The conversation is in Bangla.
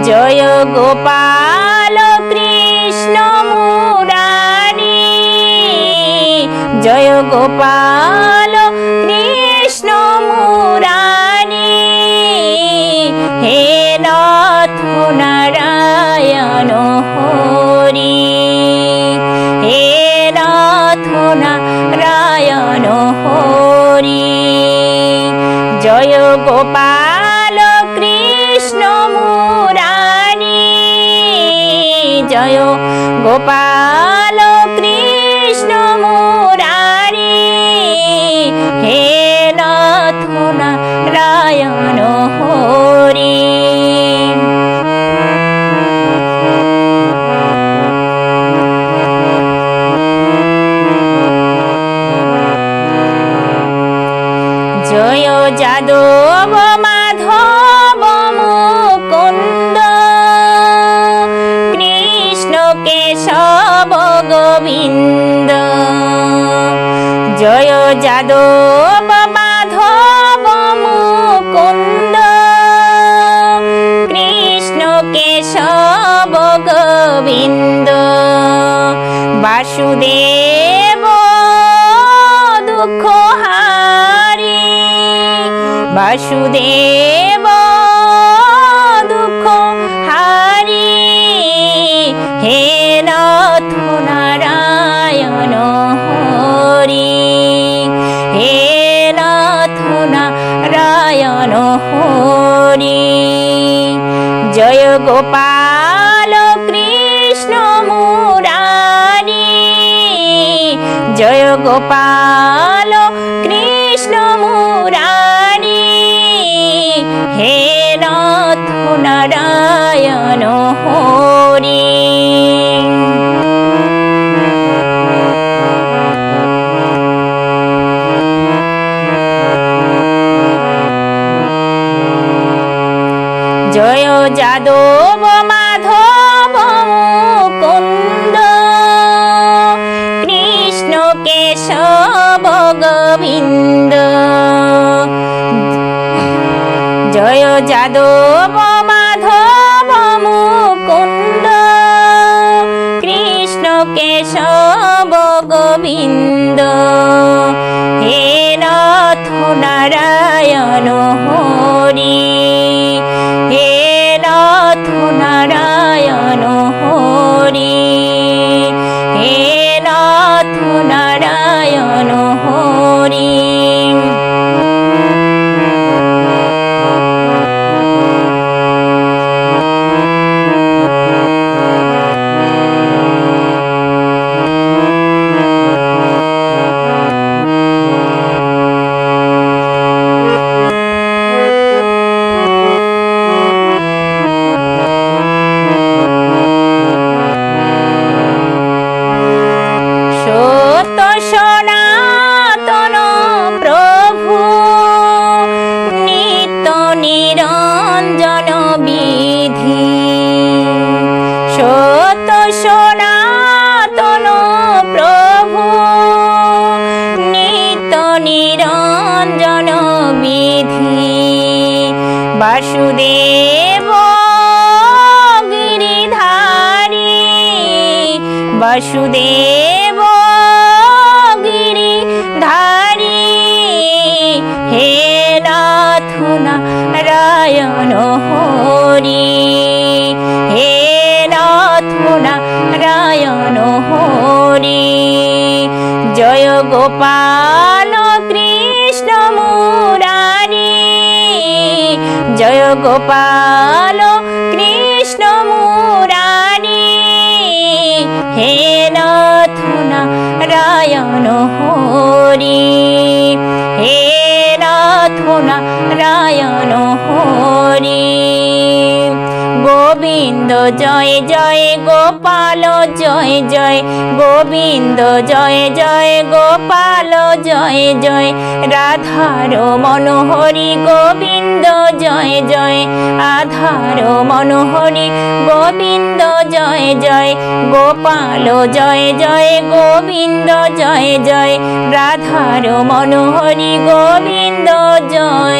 জয় গোপাল কৃষ্ণ মুরারি, জয় গোপাল কৃষ্ণ মুরারি, হে নাথ নারায়ণ হরি, হে নাথ নারায়ণ হরি। জয় গোপাল কৃষ্ণ মুরারি, জয় গোপাল কৃষ্ণ মুরারি, হে নাথ নারায়ণ হরি। জয় যাদব মাধব মুকুন্দ, কৃষ্ণ কেশব গোবিন্দ। জয় যাদব মাধব মুকুন্দ, কৃষ্ণ কেশব গোবিন্দ। বাসুদেব দুঃখ হারি, বাসুদেব দুঃখ হারি, হে নাথ নারায়ণ হরি, হে নাথ নারায়ণ হরি। জয় গোপাল কৃষ্ণ মুরারি, জয় গোপাল কৃষ্ণ মুরারি, হে নাথ নারায়ণ হরি। জয় যাদব মাধব মুকুন্দ, কৃষ্ণ কেশব গোবিন্দ। জয় যাদব মাধব মুকুন্দ, কৃষ্ণ কেশব গোবিন্দ, হে নাথ নারায়ণ হরি, হে নাথ নারায়ণ হরি, হে নাথ নারায়ণ হরি। সত্য সনাতন প্রভু, নিত্য নিরঞ্জন বিধি। সত্য সনাতন প্রভু, নিত্য নিরঞ্জন বিধি। বাসুদেব গিরিধারী, বাসুদেব গিরিধারী, হে নাথ নারায়ণ হরি, হে নাথ নারায়ণ হরি। জয় গোপাল কৃষ্ণ মুরারি, জয় গোপাল কৃষ্ণ মুরারি, হে নাথ নারায়ণ হরি, হে নাথ নারায়ণ হরি। গোবিন্দ জয় জয় গোপাল জয় জয়, গোবিন্দ জয় জয় গোপাল জয় জয়। রাধার মনোহরি গোবিন্দ জয় জয়, আধার মনোহরি গোবিন্দ জয় জয়। গোপাল জয় জয় গোবিন্দ জয় জয়, রাধার মনোহরি গোবিন্দ জয়